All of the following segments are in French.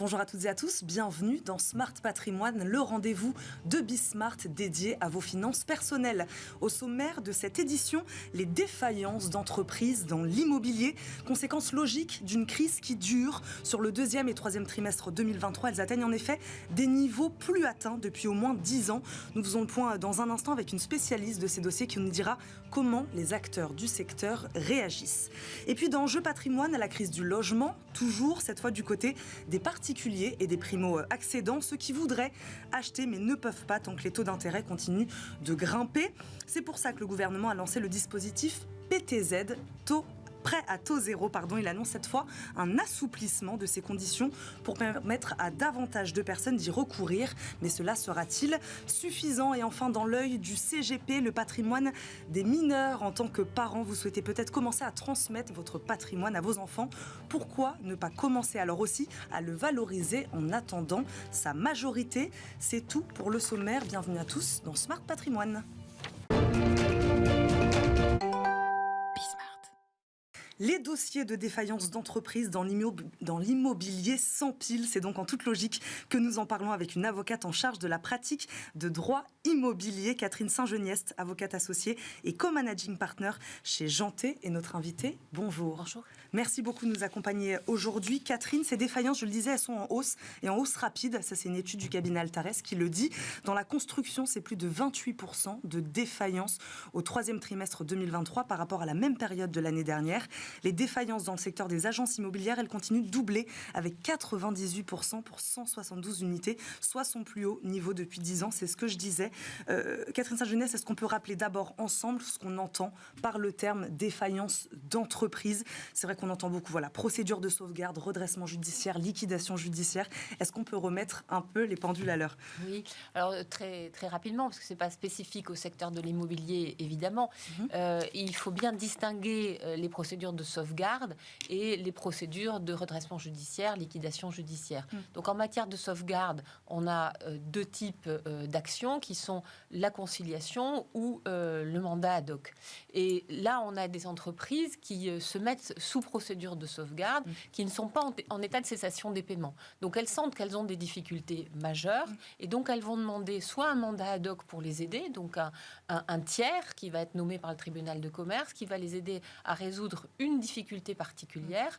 Bonjour à toutes et à tous, bienvenue dans Smart Patrimoine, le rendez-vous de Bismart dédié à vos finances personnelles. Au sommaire de cette édition, les défaillances d'entreprises dans l'immobilier, conséquence logique d'une crise qui dure. Sur le deuxième et troisième trimestre 2023, elles atteignent en effet des niveaux plus atteints depuis au moins 10 ans. Nous faisons le point dans un instant avec une spécialiste de ces dossiers qui nous dira comment les acteurs du secteur réagissent. Et puis dans Jeu Patrimoine, la crise du logement, toujours cette fois du côté des particuliers et des primo-accédants, ceux qui voudraient acheter mais ne peuvent pas tant que les taux d'intérêt continuent de grimper. C'est pour ça que le gouvernement a lancé le dispositif PTZ, prêt à taux zéro. Il annonce cette fois un assouplissement de ces conditions pour permettre à davantage de personnes d'y recourir. Mais cela sera-t-il suffisant? Et enfin, dans l'œil du CGP, le patrimoine des mineurs. En tant que parent, vous souhaitez peut-être commencer à transmettre votre patrimoine à vos enfants. Pourquoi ne pas commencer alors aussi à le valoriser en attendant sa majorité? C'est tout pour le sommaire. Bienvenue à tous dans Smart Patrimoine. Les dossiers de défaillance d'entreprise dans l'immobilier s'empilent. C'est donc en toute logique que nous en parlons avec une avocate en charge de la pratique de droit immobilier, Catherine Saint-Geniest, avocate associée et co-managing partner chez Janté, est notre invitée. Bonjour. Bonjour. Merci beaucoup de nous accompagner aujourd'hui. Catherine, ces défaillances, je le disais, elles sont en hausse et en hausse rapide. Ça, c'est une étude du cabinet Altares qui le dit. Dans la construction, c'est plus de 28% de défaillances au troisième trimestre 2023 par rapport à la même période de l'année dernière. Les défaillances dans le secteur des agences immobilières, elles continuent de doubler avec 98% pour 172 unités, soit son plus haut niveau depuis 10 ans. C'est ce que je disais. Catherine Saint-Geniest, est-ce qu'on peut rappeler d'abord ensemble ce qu'on entend par le terme défaillance d'entreprise? C'est vrai qu'on entend beaucoup, procédure de sauvegarde, redressement judiciaire, liquidation judiciaire. Est-ce qu'on peut remettre un peu les pendules à l'heure? Oui, alors très, très rapidement, parce que ce n'est pas spécifique au secteur de l'immobilier, évidemment. Il faut bien distinguer les procédures de sauvegarde et les procédures de redressement judiciaire, liquidation judiciaire. Donc en matière de sauvegarde, on a deux types d'actions qui sont la conciliation ou le mandat ad hoc. Et là, on a des entreprises qui se mettent sous procédure de sauvegarde, qui ne sont pas en état de cessation des paiements. Donc elles sentent qu'elles ont des difficultés majeures et donc elles vont demander soit un mandat ad hoc pour les aider, donc un tiers qui va être nommé par le tribunal de commerce, qui va les aider à résoudre une difficulté particulière,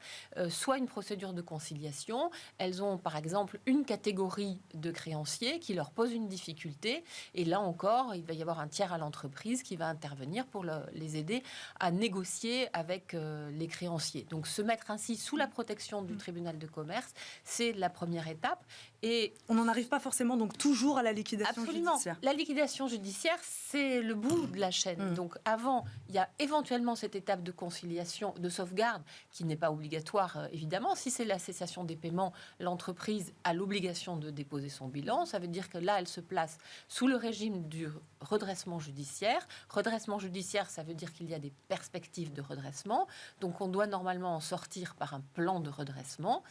soit une procédure de conciliation. Elles ont par exemple une catégorie de créanciers qui leur pose une difficulté et là encore, il va y avoir un tiers à l'entreprise qui va intervenir pour les aider à négocier avec les créanciers. Donc se mettre ainsi sous la protection du tribunal de commerce, c'est la première étape. Et on n'en arrive pas forcément donc toujours à la liquidation judiciaire. La liquidation judiciaire, c'est le bout de la chaîne. Donc avant, il y a éventuellement cette étape de conciliation, de sauvegarde, qui n'est pas obligatoire, évidemment. Si c'est la cessation des paiements, l'entreprise a l'obligation de déposer son bilan. Ça veut dire que là, elle se place sous le régime du redressement judiciaire. Redressement judiciaire, ça veut dire qu'il y a des perspectives de redressement. Donc on doit normalement en sortir par un plan de redressement.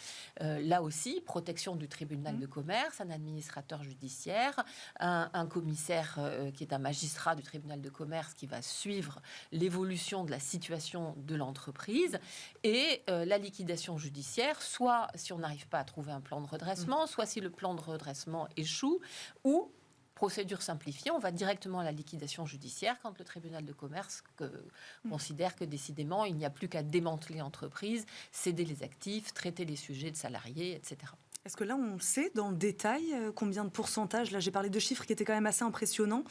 Là aussi, protection du tribunal de commerce, un administrateur judiciaire, un commissaire qui est un magistrat du tribunal de commerce qui va suivre l'évolution de la situation de l'entreprise et la liquidation judiciaire, soit si on n'arrive pas à trouver un plan de redressement, soit si le plan de redressement échoue, ou procédure simplifiée, on va directement à la liquidation judiciaire quand le tribunal de commerce considère que décidément il n'y a plus qu'à démanteler l'entreprise, céder les actifs, traiter les sujets de salariés, etc. Est-ce que là, on sait dans le détail combien de pourcentage? Là, j'ai parlé de chiffres qui étaient quand même assez impressionnants.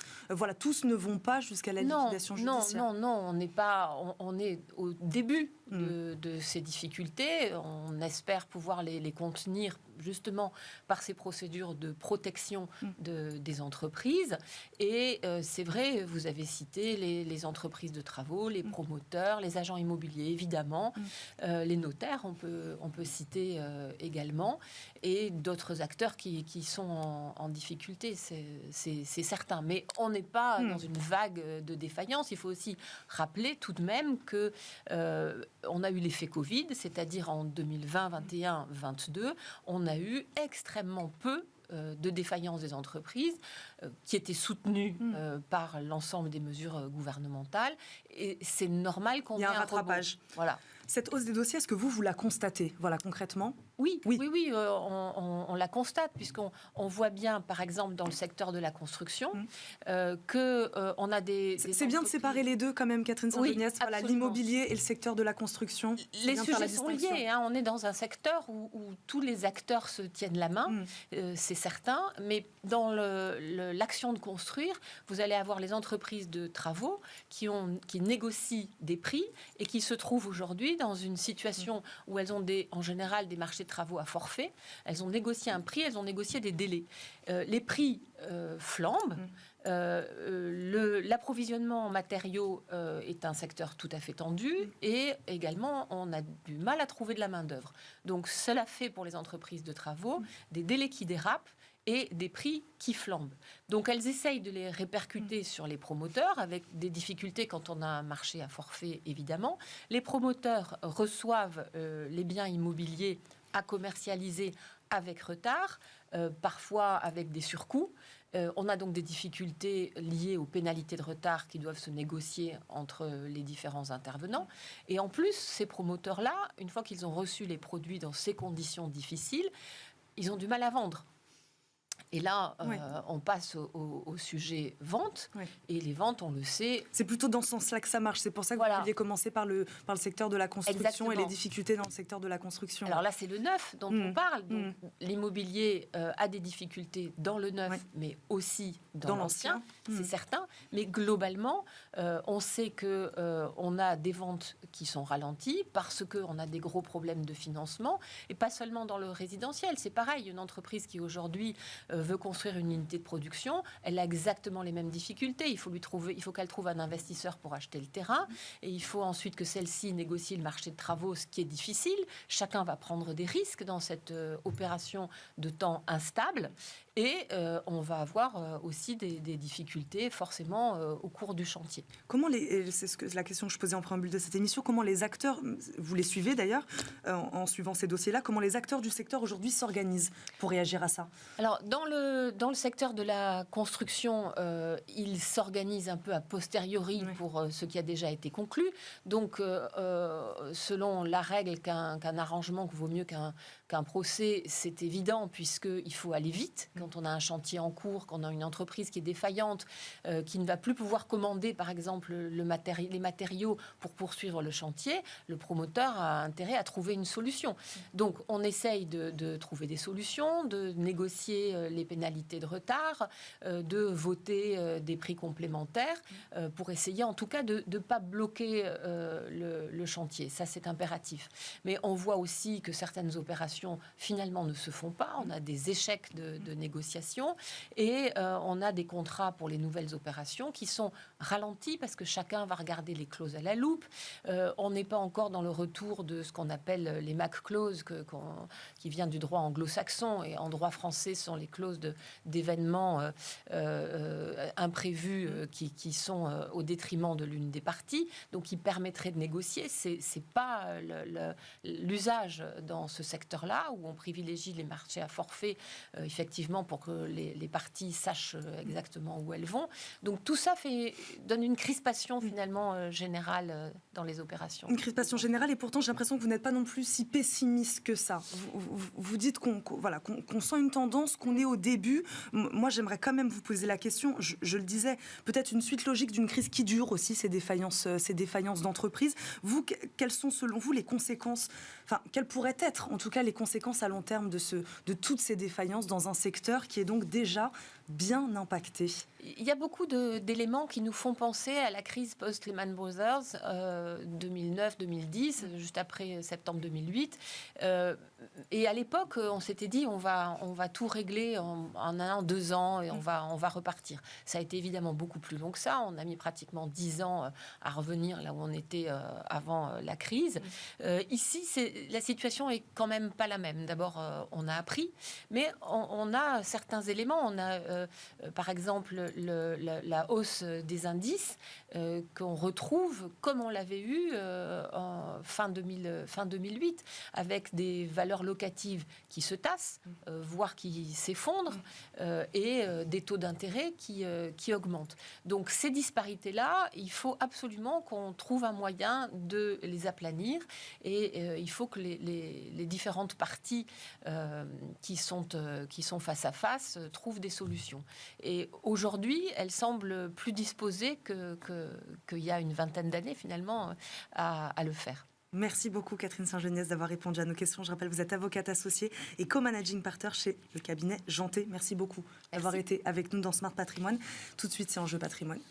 Tous ne vont pas jusqu'à la liquidation judiciaire. Non, on n'est pas. On est au début de ces difficultés. On espère pouvoir les contenir justement par ces procédures de protection des entreprises. Et c'est vrai, vous avez cité les entreprises de travaux, les promoteurs, les agents immobiliers, évidemment, les notaires, on peut citer également, et d'autres acteurs qui sont en difficulté, c'est certain. Mais on n'est pas dans une vague de défaillance. Il faut aussi rappeler tout de même que on a eu l'effet Covid, c'est-à-dire en 2020, 21, 22, on a eu extrêmement peu de défaillance des entreprises qui étaient soutenues par l'ensemble des mesures gouvernementales. Et c'est normal qu'on ait un rattrapage. Voilà. Cette hausse des dossiers, est-ce que vous la constatez, concrètement? Oui, on la constate, puisqu'on voit bien, par exemple, dans le secteur de la construction, qu'on a des c'est bien de séparer les deux quand même, Catherine Saint-Geniès, voilà, l'immobilier et le secteur de la construction. Les sujets sont liés, on est dans un secteur où tous les acteurs se tiennent la main, c'est certain, mais dans l'action de construire, vous allez avoir les entreprises de travaux qui négocient des prix et qui se trouvent aujourd'hui dans une situation où elles ont en général des marchés de travaux à forfait. Elles ont négocié un prix, elles ont négocié des délais. Les prix flambent. L'approvisionnement en matériaux est un secteur tout à fait tendu et également on a du mal à trouver de la main-d'œuvre. Donc cela fait pour les entreprises de travaux des délais qui dérapent et des prix qui flambent. Donc elles essayent de les répercuter sur les promoteurs avec des difficultés quand on a un marché à forfait, évidemment. Les promoteurs reçoivent les biens immobiliers à commercialiser avec retard, parfois avec des surcoûts. On a donc des difficultés liées aux pénalités de retard qui doivent se négocier entre les différents intervenants. Et en plus, ces promoteurs-là, une fois qu'ils ont reçu les produits dans ces conditions difficiles, ils ont du mal à vendre. Et là, on passe au sujet vente. Et les ventes, on le sait... C'est plutôt dans ce sens-là que ça marche. C'est pour ça que vous vouliez commencer par le secteur de la construction. Exactement. Et les difficultés dans le secteur de la construction. Alors là, c'est le neuf dont on parle. Donc, l'immobilier a des difficultés dans le neuf, mais aussi dans l'ancien, c'est certain. Mais globalement, on sait qu'on a des ventes qui sont ralenties parce qu'on a des gros problèmes de financement. Et pas seulement dans le résidentiel. C'est pareil, une entreprise qui aujourd'hui... veut construire une unité de production, elle a exactement les mêmes difficultés. Il faut qu'elle trouve un investisseur pour acheter le terrain et il faut ensuite que celle-ci négocie le marché de travaux, ce qui est difficile. Chacun va prendre des risques dans cette opération de temps instable et on va avoir aussi des difficultés forcément au cours du chantier. C'est la question que je posais en préambule de cette émission, comment les acteurs, vous les suivez d'ailleurs en suivant ces dossiers-là, comment les acteurs du secteur aujourd'hui s'organisent pour réagir à ça? Alors, dans le secteur de la construction, il s'organise un peu a posteriori pour ce qui a déjà été conclu. Donc, selon la règle qu'un arrangement vaut mieux qu'un procès, c'est évident puisqu'il faut aller vite. Quand on a un chantier en cours, quand on a une entreprise qui est défaillante, qui ne va plus pouvoir commander, par exemple, les matériaux pour poursuivre le chantier, le promoteur a intérêt à trouver une solution. Donc, on essaye de trouver des solutions, de négocier les pénalités de retard, de voter des prix complémentaires pour essayer en tout cas de ne pas bloquer le chantier. Ça, c'est impératif. Mais on voit aussi que certaines opérations finalement ne se font pas. On a des échecs de négociation et on a des contrats pour les nouvelles opérations qui sont ralentis parce que chacun va regarder les clauses à la loupe. On n'est pas encore dans le retour de ce qu'on appelle les MAC clauses qui vient du droit anglo-saxon et en droit français sont les clauses d'événements imprévus qui sont au détriment de l'une des parties, donc qui permettraient de négocier. C'est pas l'usage dans ce secteur-là où on privilégie les marchés à forfait, effectivement, pour que les parties sachent exactement où elles vont. Donc tout ça donne une crispation finalement générale dans les opérations. Une crispation générale et pourtant j'ai l'impression que vous n'êtes pas non plus si pessimiste que ça. Vous dites qu'on sent une tendance, qu'on est au début. Moi, j'aimerais quand même vous poser la question. Je le disais, peut-être une suite logique d'une crise qui dure aussi, ces défaillances d'entreprise. Quelles sont selon vous les conséquences, quelles pourraient être en tout cas les conséquences à long terme de toutes ces défaillances dans un secteur qui est donc déjà bien impacté? Il y a beaucoup d'éléments qui nous font penser à la crise post-Lehman Brothers 2009-2010, juste après septembre 2008. Et à l'époque, on s'était dit on va tout régler en 1 an, 2 ans et on va repartir. Ça a été évidemment beaucoup plus long que ça. On a mis pratiquement 10 ans à revenir là où on était avant la crise. Ici, la situation est quand même pas la même. D'abord, on a appris, mais on a certains éléments. On a par exemple, la hausse des indices qu'on retrouve comme on l'avait eu en fin 2008, avec des valeurs locatives qui se tassent, voire qui s'effondrent, et des taux d'intérêt qui augmentent. Donc ces disparités-là, il faut absolument qu'on trouve un moyen de les aplanir, et il faut que les différentes parties qui sont face à face trouvent des solutions. Et aujourd'hui, elles semblent plus disposées qu'il y a une vingtaine d'années, finalement, à le faire. Merci beaucoup Catherine Saint-Geniès d'avoir répondu à nos questions. Je rappelle, vous êtes avocate associée et co-managing partner chez le cabinet Janté. Merci beaucoup d'avoir été avec nous dans Smart Patrimoine. Tout de suite, c'est Enjeu Patrimoine.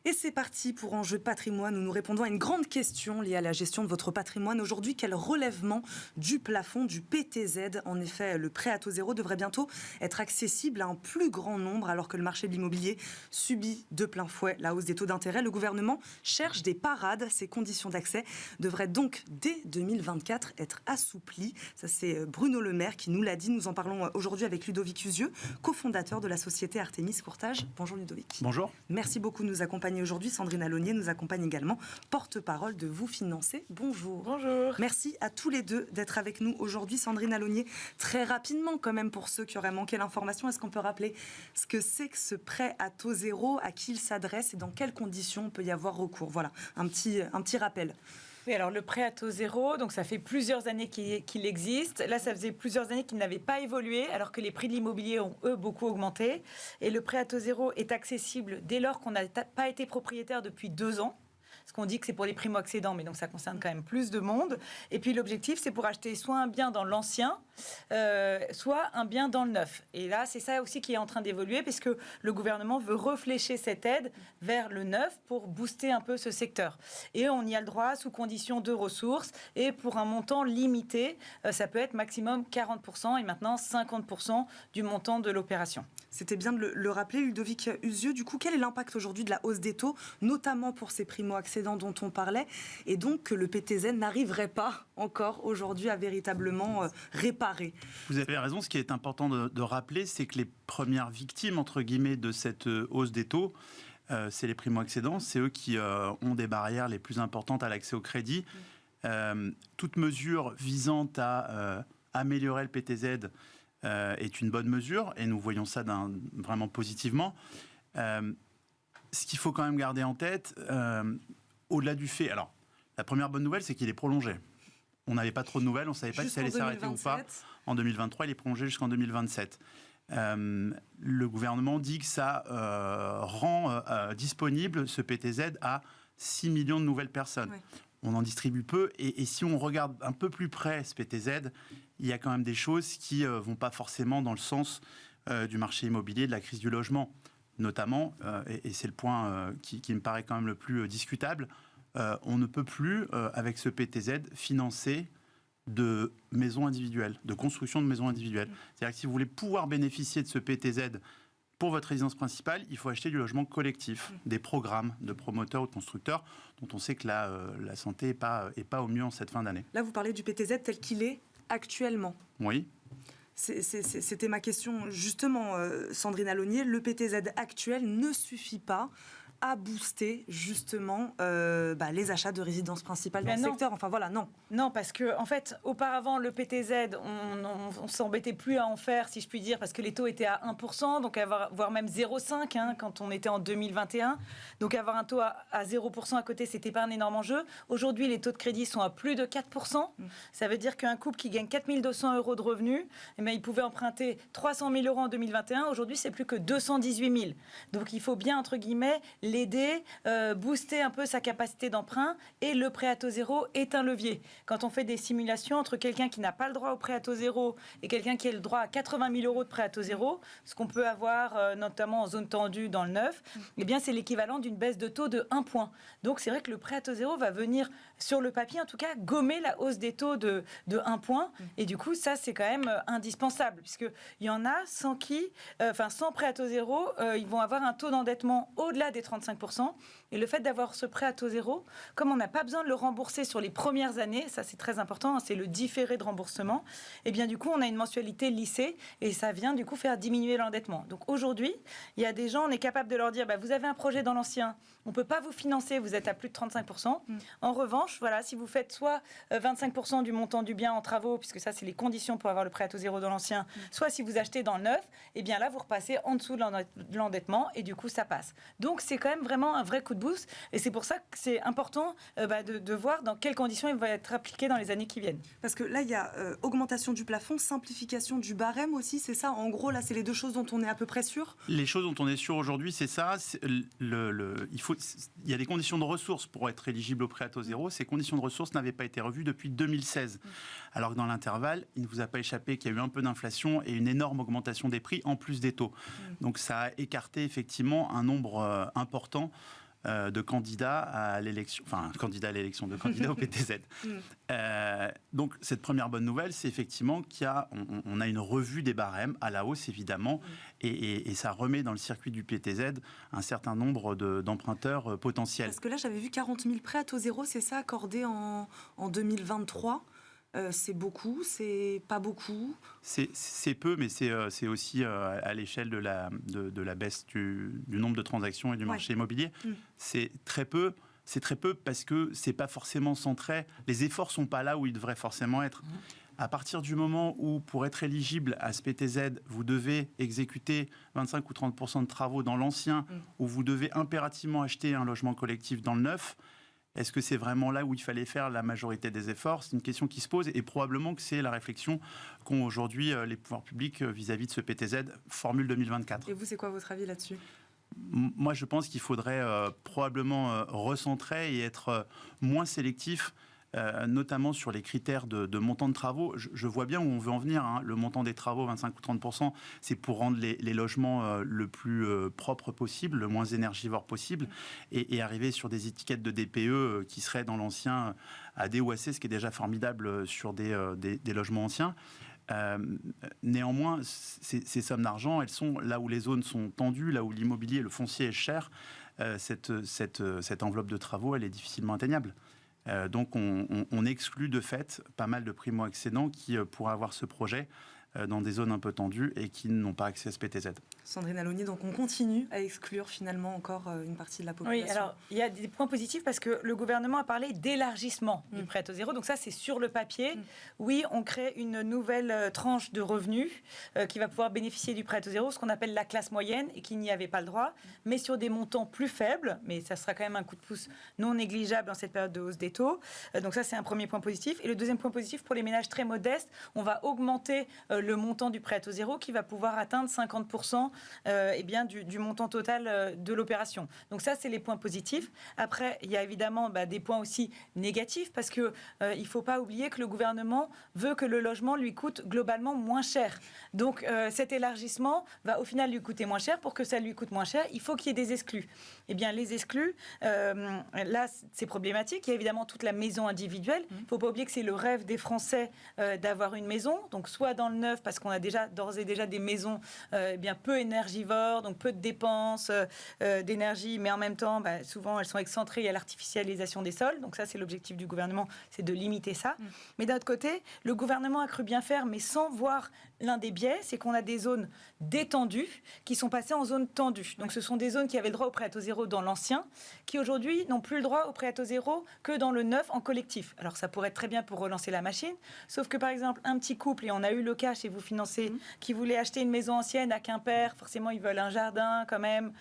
Et c'est parti pour Enjeu Patrimoine où nous répondons à une grande question liée à la gestion de votre patrimoine. Aujourd'hui, quel relèvement du plafond du PTZ? En effet, le prêt à taux zéro devrait bientôt être accessible à un plus grand nombre alors que le marché de l'immobilier subit de plein fouet la hausse des taux d'intérêt. Le gouvernement cherche des parades. Ces conditions d'accès devraient donc dès 2024 être assouplies. Ça, c'est Bruno Le Maire qui nous l'a dit. Nous en parlons aujourd'hui avec Ludovic Usieux, cofondateur de la société Artémis Courtage. Bonjour Ludovic. Bonjour. Merci beaucoup de nous accompagner aujourd'hui. Sandrine Alonier nous accompagne également, porte-parole de Vous Financer. Bonjour. Bonjour. Merci à tous les deux d'être avec nous aujourd'hui. Sandrine Alonier, très rapidement quand même pour ceux qui auraient manqué l'information, est-ce qu'on peut rappeler ce que c'est que ce prêt à taux zéro, à qui il s'adresse et dans quelles conditions on peut y avoir recours? Voilà, un petit rappel. Oui, alors le prêt à taux zéro, donc ça fait plusieurs années qu'il existe. Là, ça faisait plusieurs années qu'il n'avait pas évolué, alors que les prix de l'immobilier ont, eux, beaucoup augmenté. Et le prêt à taux zéro est accessible dès lors qu'on n'a pas été propriétaire depuis 2 ans. Parce qu'on dit que c'est pour les primo-accédants, mais donc ça concerne quand même plus de monde. Et puis l'objectif, c'est pour acheter soit un bien dans l'ancien, soit un bien dans le neuf. Et là, c'est ça aussi qui est en train d'évoluer, puisque le gouvernement veut réfléchir cette aide vers le neuf pour booster un peu ce secteur. Et on y a le droit sous condition de ressources et pour un montant limité. Ça peut être maximum 40% et maintenant 50% du montant de l'opération. C'était bien de le rappeler, Ludovic Usieux. Du coup, quel est l'impact aujourd'hui de la hausse des taux, notamment pour ces primo-accédants dont on parlait, et donc que le PTZ n'arriverait pas encore aujourd'hui à véritablement réparer? Vous avez raison, ce qui est important de rappeler, c'est que les premières victimes, entre guillemets, de cette hausse des taux, c'est les primo-accédants, c'est eux qui ont des barrières les plus importantes à l'accès au crédit. Toute mesure visant à améliorer le PTZ est une bonne mesure, et nous voyons ça vraiment positivement. Ce qu'il faut quand même garder en tête, au-delà du fait... Alors, la première bonne nouvelle, c'est qu'il est prolongé. On n'avait pas trop de nouvelles, on ne savait pas si ça allait s'arrêter ou pas. En 2023, il est prolongé jusqu'en 2027. Le gouvernement dit que ça rend disponible ce PTZ à 6 millions de nouvelles personnes. Oui. On en distribue peu, et si on regarde un peu plus près ce PTZ, il y a quand même des choses qui ne vont pas forcément dans le sens du marché immobilier, de la crise du logement. Notamment, et c'est le point qui me paraît quand même le plus discutable, on ne peut plus, avec ce PTZ, financer de maisons individuelles, de construction de maisons individuelles. C'est-à-dire que si vous voulez pouvoir bénéficier de ce PTZ pour votre résidence principale, il faut acheter du logement collectif, des programmes de promoteurs ou de constructeurs, dont on sait que la santé n'est pas au mieux en cette fin d'année. Là, vous parlez du PTZ tel qu'il est actuellement. Oui. C'était ma question. Justement, Sandrine Alonier, le PTZ actuel ne suffit pas à booster justement les achats de résidences principales dans le secteur. Enfin voilà, non. Non, parce que en fait, auparavant, le PTZ, on s'embêtait plus à en faire, si je puis dire, parce que les taux étaient à 1%, donc voire même 0,5 quand on était en 2021. Donc avoir un taux à 0% à côté, c'était pas un énorme enjeu. Aujourd'hui, les taux de crédit sont à plus de 4%. Ça veut dire qu'un couple qui gagne 4 200 € de revenus, il pouvait emprunter 300 000 € en 2021. Aujourd'hui, c'est plus que 218 000. Donc il faut bien, entre guillemets, l'aider, booster un peu sa capacité d'emprunt, et le prêt à taux zéro est un levier. Quand on fait des simulations entre quelqu'un qui n'a pas le droit au prêt à taux zéro et quelqu'un qui a le droit à 80 000 € de prêt à taux zéro, ce qu'on peut avoir notamment en zone tendue dans le neuf, eh bien c'est l'équivalent d'une baisse de taux de 1 point. Donc c'est vrai que le prêt à taux zéro va venir, sur le papier en tout cas, gommer la hausse des taux de 1 point. Et du coup, ça c'est quand même indispensable, puisqu'il y en a sans prêt à taux zéro, ils vont avoir un taux d'endettement au-delà des 35%. 35%. Et le fait d'avoir ce prêt à taux zéro, comme on n'a pas besoin de le rembourser sur les premières années, ça c'est très important, c'est le différé de remboursement, et bien du coup on a une mensualité lissée et ça vient du coup faire diminuer l'endettement. Donc aujourd'hui, il y a des gens, on est capable de leur dire, vous avez un projet dans l'ancien, on ne peut pas vous financer, vous êtes à plus de 35%. En revanche, voilà, si vous faites soit 25% du montant du bien en travaux, puisque ça c'est les conditions pour avoir le prêt à taux zéro dans l'ancien, soit si vous achetez dans le neuf, et bien là vous repassez en dessous de l'endettement et du coup ça passe. Donc c'est quand même vraiment un vrai coup de boost et c'est pour ça que c'est important de voir dans quelles conditions il va être appliqué dans les années qui viennent. Parce que là il y a augmentation du plafond, simplification du barème aussi, c'est ça en gros là c'est les deux choses dont on est à peu près sûr. Les choses dont on est sûr aujourd'hui c'est ça, il y a des conditions de ressources pour être éligible au prêt à taux zéro, ces conditions de ressources n'avaient pas été revues depuis 2016. Alors que dans l'intervalle, il ne vous a pas échappé qu'il y a eu un peu d'inflation et une énorme augmentation des prix en plus des taux. Donc ça a écarté effectivement un nombre important de candidats à l'élection, de candidats au PTZ. Donc cette première bonne nouvelle, c'est effectivement qu'on a une revue des barèmes à la hausse évidemment, et ça remet dans le circuit du PTZ un certain nombre d'emprunteurs potentiels. Parce que là j'avais vu 40 000 prêts à taux zéro, c'est ça accordé en 2023. C'est beaucoup, c'est pas beaucoup. C'est peu, mais c'est aussi à l'échelle de la baisse du nombre de transactions et du marché immobilier. C'est très peu. C'est très peu parce que c'est pas forcément centré. Les efforts sont pas là où ils devraient forcément être. À partir du moment où, pour être éligible à ce PTZ, vous devez exécuter 25 ou 30% de travaux dans l'ancien, où vous devez impérativement acheter un logement collectif dans le neuf. Est-ce que c'est vraiment là où il fallait faire la majorité des efforts ? C'est une question qui se pose et probablement que c'est la réflexion qu'ont aujourd'hui les pouvoirs publics vis-à-vis de ce PTZ Formule 2024. Et vous, c'est quoi votre avis là-dessus ? Moi, je pense qu'il faudrait probablement recentrer et être moins sélectif, notamment sur les critères de montant de travaux. Je vois bien où on veut en venir. Le montant des travaux, 25 ou 30%, c'est pour rendre les logements le plus propre possible, le moins énergivore possible, et arriver sur des étiquettes de DPE qui seraient dans l'ancien à D ou à C, ce qui est déjà formidable sur des logements anciens. Néanmoins, ces sommes d'argent, elles sont là où les zones sont tendues, là où l'immobilier, le foncier est cher. Cette enveloppe de travaux, elle est difficilement atteignable. Donc on exclut de fait pas mal de primo-accédants qui pourraient avoir ce projet dans des zones un peu tendues et qui n'ont pas accès à ce PTZ. Sandrine Alonier, donc on continue à exclure finalement encore une partie de la population. Oui, alors il y a des points positifs parce que le gouvernement a parlé d'élargissement du prêt à taux zéro. Donc ça, c'est sur le papier. Oui, on crée une nouvelle tranche de revenus qui va pouvoir bénéficier du prêt à taux zéro, ce qu'on appelle la classe moyenne et qui n'y avait pas le droit, mais sur des montants plus faibles. Mais ça sera quand même un coup de pouce non négligeable dans cette période de hausse des taux. Donc ça, c'est un premier point positif. Et le deuxième point positif, pour les ménages très modestes, on va augmenter le montant du prêt à taux zéro qui va pouvoir atteindre 50% du montant total de l'opération. Donc ça, c'est les points positifs. Après, il y a évidemment des points aussi négatifs parce qu'il ne faut pas oublier que le gouvernement veut que le logement lui coûte globalement moins cher. Donc cet élargissement va au final lui coûter moins cher. Pour que ça lui coûte moins cher, il faut qu'il y ait des exclus. Eh bien, les exclus, là, c'est problématique. Il y a évidemment toute la maison individuelle. Il ne faut pas oublier que c'est le rêve des Français d'avoir une maison. Donc soit dans le neuf, parce qu'on a d'ores et déjà des maisons peu énergivores, donc peu de dépenses d'énergie, mais en même temps, souvent elles sont excentrées, il y a l'artificialisation des sols. Donc ça, c'est l'objectif du gouvernement, c'est de limiter ça. Mais d'un autre côté, le gouvernement a cru bien faire, mais sans voir l'un des biais, c'est qu'on a des zones détendues qui sont passées en zones tendues. Donc ce sont des zones qui avaient le droit au prêt à taux zéro dans l'ancien, qui aujourd'hui n'ont plus le droit au prêt à taux zéro que dans le neuf en collectif. Alors ça pourrait être très bien pour relancer la machine, sauf que par exemple, un petit couple, et on a eu le cas chez Vous Financez, qui voulait acheter une maison ancienne à Quimper, forcément ils veulent un jardin quand même,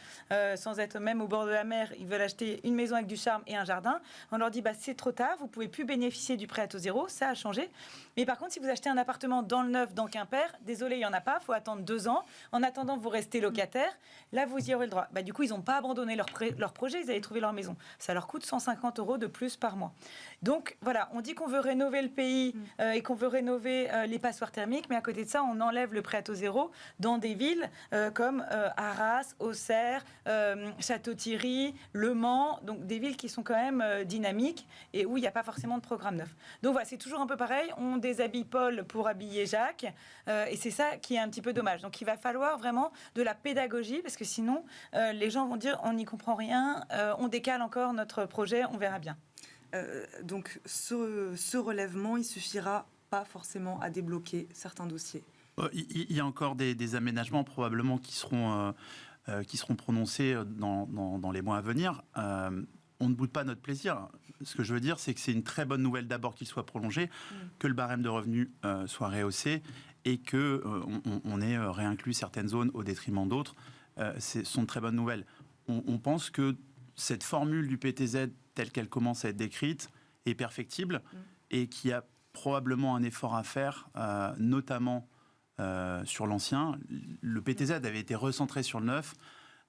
sans être même au bord de la mer, ils veulent acheter une maison avec du charme et un jardin. On leur dit c'est trop tard, vous pouvez plus bénéficier du prêt à taux zéro, ça a changé. Mais par contre, si vous achetez un appartement dans le neuf, dans Quimper, désolé, il n'y en a pas, il faut attendre 2 ans. En attendant, vous restez locataire. Là, vous y aurez le droit. Du coup, ils n'ont pas abandonné leur projet, ils avaient trouvé leur maison. Ça leur coûte 150 € de plus par mois. Donc voilà, on dit qu'on veut rénover le pays et qu'on veut rénover les passoires thermiques, mais à côté côté de ça, on enlève le prêt à taux zéro dans des villes comme Arras, Auxerre, Château-Thierry, Le Mans, donc des villes qui sont quand même dynamiques et où il n'y a pas forcément de programme neuf. Donc voilà, c'est toujours un peu pareil, on déshabille Paul pour habiller Jacques, et c'est ça qui est un petit peu dommage. Donc il va falloir vraiment de la pédagogie, parce que sinon les gens vont dire on n'y comprend rien, on décale encore notre projet, on verra bien. Donc ce relèvement, il suffira pas forcément à débloquer certains dossiers. Il y a encore des aménagements probablement qui seront prononcés dans les mois à venir. On ne boude pas notre plaisir. Ce que je veux dire, c'est que c'est une très bonne nouvelle d'abord qu'il soit prolongé, que le barème de revenus soit rehaussé et qu'on ait réinclus certaines zones au détriment d'autres. Ce sont de très bonnes nouvelles. On pense que cette formule du PTZ telle qu'elle commence à être décrite est perfectible et qu'il y a probablement un effort à faire, notamment sur l'ancien. Le PTZ avait été recentré sur le neuf,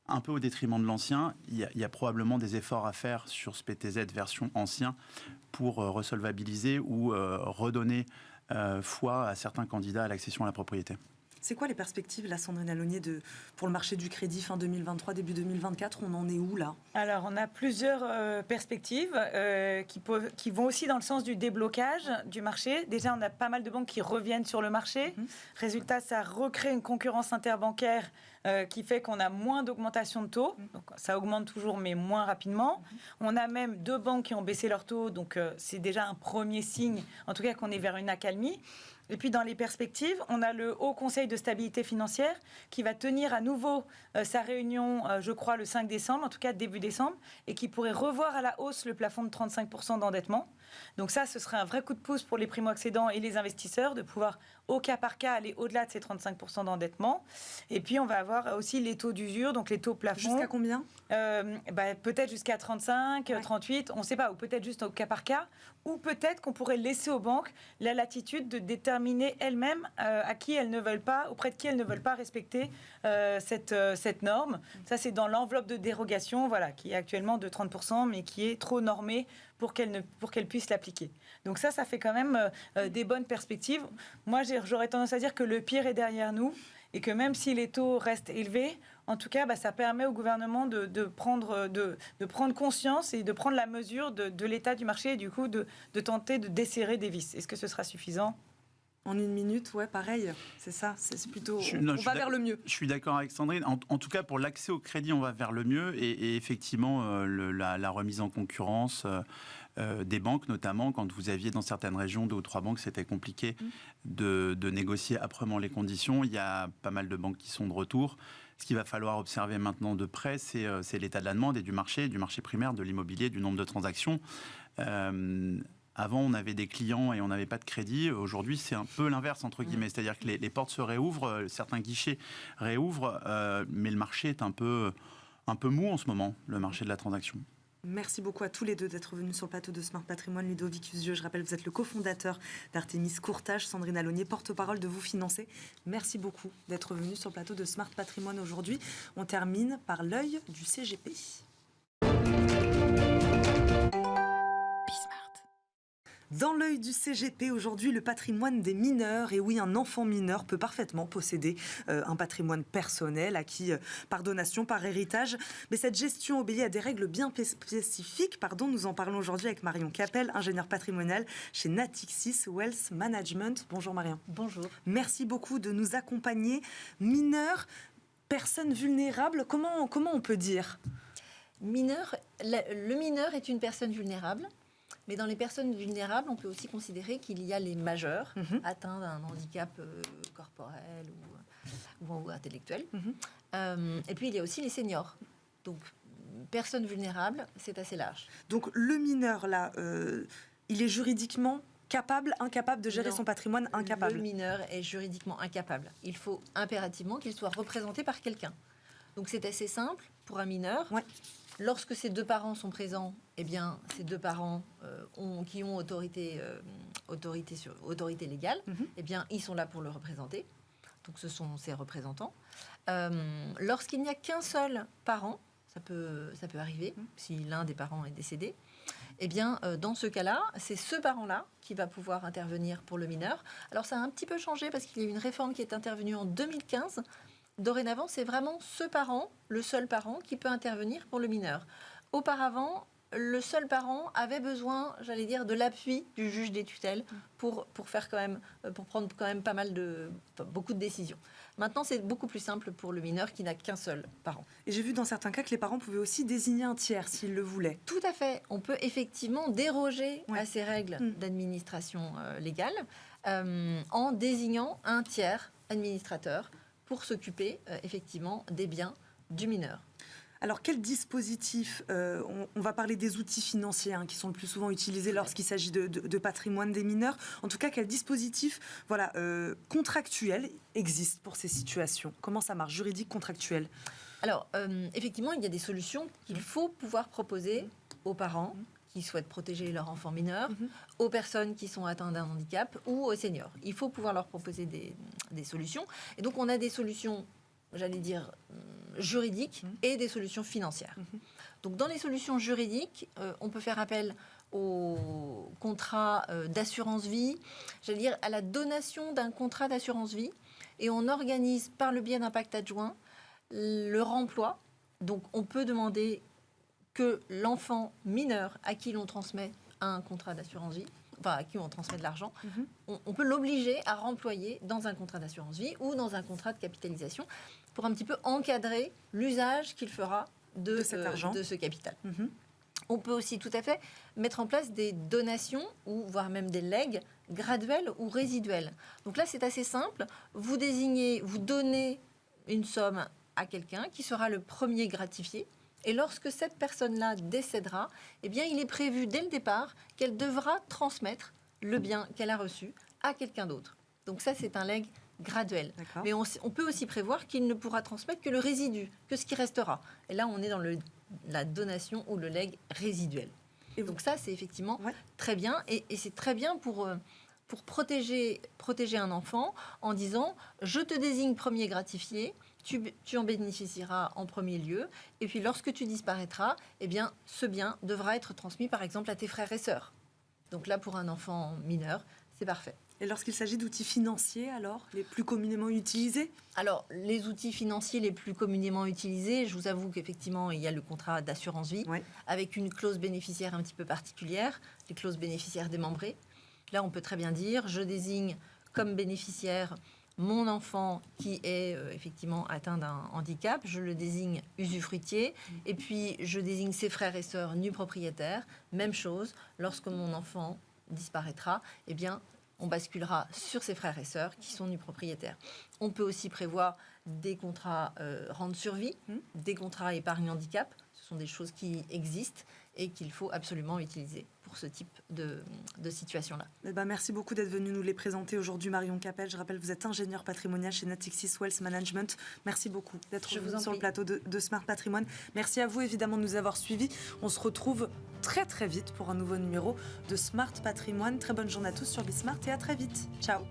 un peu au détriment de l'ancien. Il y a probablement des efforts à faire sur ce PTZ version ancien pour resolvabiliser ou redonner foi à certains candidats à l'accession à la propriété. C'est quoi les perspectives, là, Sandrine Alonier, pour le marché du crédit fin 2023, début 2024 ? On en est où, là ? Alors, on a plusieurs perspectives qui vont aussi dans le sens du déblocage du marché. Déjà, on a pas mal de banques qui reviennent sur le marché. Résultat, ça recrée une concurrence interbancaire qui fait qu'on a moins d'augmentation de taux. Donc, ça augmente toujours, mais moins rapidement. On a même 2 banques qui ont baissé leur taux. Donc, c'est déjà un premier signe, en tout cas, qu'on est vers une accalmie. Et puis dans les perspectives, on a le Haut Conseil de stabilité financière qui va tenir à nouveau sa réunion, je crois, le 5 décembre, en tout cas début décembre, et qui pourrait revoir à la hausse le plafond de 35% d'endettement. Donc ça, ce serait un vrai coup de pouce pour les primo-accédants et les investisseurs de pouvoir, au cas par cas, aller au-delà de ces 35% d'endettement. Et puis, on va avoir aussi les taux d'usure, donc les taux plafonds. Jusqu'à combien ? Peut-être jusqu'à 35, 38, on ne sait pas, ou peut-être juste au cas par cas, ou peut-être qu'on pourrait laisser aux banques la latitude de déterminer elles-mêmes à qui elles ne veulent pas, auprès de qui elles ne veulent pas respecter cette norme. Ça, c'est dans l'enveloppe de dérogation, voilà, qui est actuellement de 30%, mais qui est trop normée pour qu'elle puisse l'appliquer. Donc ça fait quand même des bonnes perspectives. Moi, j'aurais tendance à dire que le pire est derrière nous et que même si les taux restent élevés, en tout cas, ça permet au gouvernement de prendre conscience et de prendre la mesure de l'état du marché et du coup de tenter de desserrer des vis. Est-ce que ce sera suffisant ? En 1 minute, ouais, pareil, c'est ça, c'est plutôt... on va vers le mieux. Je suis d'accord avec Sandrine. En tout cas, pour l'accès au crédit, on va vers le mieux. Et effectivement, la remise en concurrence des banques, notamment, quand vous aviez dans certaines régions 2 ou 3 banques, c'était compliqué de négocier âprement les conditions. Il y a pas mal de banques qui sont de retour. Ce qu'il va falloir observer maintenant de près, c'est l'état de la demande et du marché primaire, de l'immobilier, du nombre de transactions. Avant, on avait des clients et on n'avait pas de crédit. Aujourd'hui, c'est un peu l'inverse, entre guillemets. C'est-à-dire que les portes se réouvrent, certains guichets réouvrent, mais le marché est un peu mou en ce moment, le marché de la transaction. Merci beaucoup à tous les deux d'être venus sur le plateau de Smart Patrimoine. Ludovic Usieux, je rappelle, vous êtes le cofondateur d'Artémis Courtage. Sandrine Alonier, porte-parole de Vous Financer. Merci beaucoup d'être venus sur le plateau de Smart Patrimoine aujourd'hui. On termine par l'œil du CGP. Dans l'œil du CGP, aujourd'hui, le patrimoine des mineurs. Et oui, un enfant mineur peut parfaitement posséder un patrimoine personnel acquis par donation, par héritage. Mais cette gestion obéit à des règles bien spécifiques. Nous en parlons aujourd'hui avec Marion Capel, ingénieure patrimoniale chez Natixis Wealth Management. Bonjour Marion. Bonjour. Merci beaucoup de nous accompagner. Mineurs, personnes vulnérables, comment on peut dire ? Le mineur est une personne vulnérable. Mais dans les personnes vulnérables, on peut aussi considérer qu'il y a les majeurs atteints d'un handicap corporel ou intellectuel. Et puis, il y a aussi les seniors. Donc, personnes vulnérables, c'est assez large. Donc, le mineur, là, il est juridiquement incapable de gérer son patrimoine, incapable. Le mineur est juridiquement incapable. Il faut impérativement qu'il soit représenté par quelqu'un. Donc, c'est assez simple pour un mineur. Ouais. Lorsque ces 2 parents sont présents, eh bien, ces 2 parents qui ont autorité légale, eh bien, ils sont là pour le représenter. Donc, ce sont ses représentants. Lorsqu'il n'y a qu'un seul parent, ça peut arriver, si l'un des parents est décédé, eh bien, dans ce cas-là, c'est ce parent-là qui va pouvoir intervenir pour le mineur. Alors, ça a un petit peu changé parce qu'il y a eu une réforme qui est intervenue en 2015. Dorénavant, c'est vraiment ce parent, le seul parent, qui peut intervenir pour le mineur. Auparavant, le seul parent avait besoin, j'allais dire, de l'appui du juge des tutelles pour prendre quand même beaucoup de décisions. Maintenant, c'est beaucoup plus simple pour le mineur qui n'a qu'un seul parent. Et j'ai vu dans certains cas que les parents pouvaient aussi désigner un tiers s'ils le voulaient. Tout à fait. On peut effectivement déroger à ces règles d'administration légale en désignant un tiers administrateur pour s'occuper effectivement des biens du mineur. Alors, quel dispositif on va parler des outils financiers qui sont le plus souvent utilisés lorsqu'il s'agit de patrimoine des mineurs. En tout cas, quel dispositif contractuel existe pour ces situations? Comment ça marche, juridique, contractuel? Alors, effectivement, il y a des solutions qu'il faut pouvoir proposer aux parents qui souhaitent protéger leur enfant mineur, aux personnes qui sont atteintes d'un handicap ou aux seniors. Il faut pouvoir leur proposer des solutions. Et donc, on a des solutions, j'allais dire, juridiques et des solutions financières. Donc, dans les solutions juridiques, on peut faire appel au contrat d'assurance vie, j'allais dire à la donation d'un contrat d'assurance vie, et on organise par le biais d'un pacte adjoint le remploi. Donc, on peut demander que l'enfant mineur à qui l'on transmet un contrat d'assurance vie, enfin à qui on transmet de l'argent, on peut l'obliger à remployer dans un contrat d'assurance vie ou dans un contrat de capitalisation pour un petit peu encadrer l'usage qu'il fera de ce capital. On peut aussi tout à fait mettre en place des donations ou voire même des legs graduels ou résiduels. Donc là, c'est assez simple. Vous donnez une somme à quelqu'un qui sera le premier gratifié. Et lorsque cette personne-là décédera, eh bien, il est prévu dès le départ qu'elle devra transmettre le bien qu'elle a reçu à quelqu'un d'autre. Donc ça, c'est un legs graduel. D'accord. Mais on peut aussi prévoir qu'il ne pourra transmettre que le résidu, que ce qui restera. Et là, on est dans la donation ou le legs résiduel. Et donc ça, c'est effectivement très bien. Et c'est très bien pour protéger un enfant en disant « je te désigne premier gratifié ». Tu en bénéficieras en premier lieu. Et puis, lorsque tu disparaîtras, eh bien, ce bien devra être transmis, par exemple, à tes frères et sœurs. Donc là, pour un enfant mineur, c'est parfait. Et lorsqu'il s'agit d'outils financiers, alors, les plus communément utilisés? Alors, les outils financiers les plus communément utilisés, je vous avoue qu'effectivement, il y a le contrat d'assurance vie, avec une clause bénéficiaire un petit peu particulière, les clauses bénéficiaires démembrées. Là, on peut très bien dire, je désigne comme bénéficiaire mon enfant qui est effectivement atteint d'un handicap, je le désigne usufruitier, et puis je désigne ses frères et sœurs nus propriétaires. Même chose, lorsque mon enfant disparaîtra, eh bien, on basculera sur ses frères et sœurs qui sont nus propriétaires. On peut aussi prévoir des contrats rente sur vie, des contrats épargne handicap. Ce sont des choses qui existent et qu'il faut absolument utiliser pour ce type de situation-là. Merci beaucoup d'être venu nous les présenter aujourd'hui, Marion Capel. Je rappelle, vous êtes ingénieure patrimoniale chez Natixis Wealth Management. Merci beaucoup d'être venu sur le plateau de Smart Patrimoine. Merci à vous, évidemment, de nous avoir suivis. On se retrouve très, très vite pour un nouveau numéro de Smart Patrimoine. Très bonne journée à tous sur Bismart et à très vite. Ciao.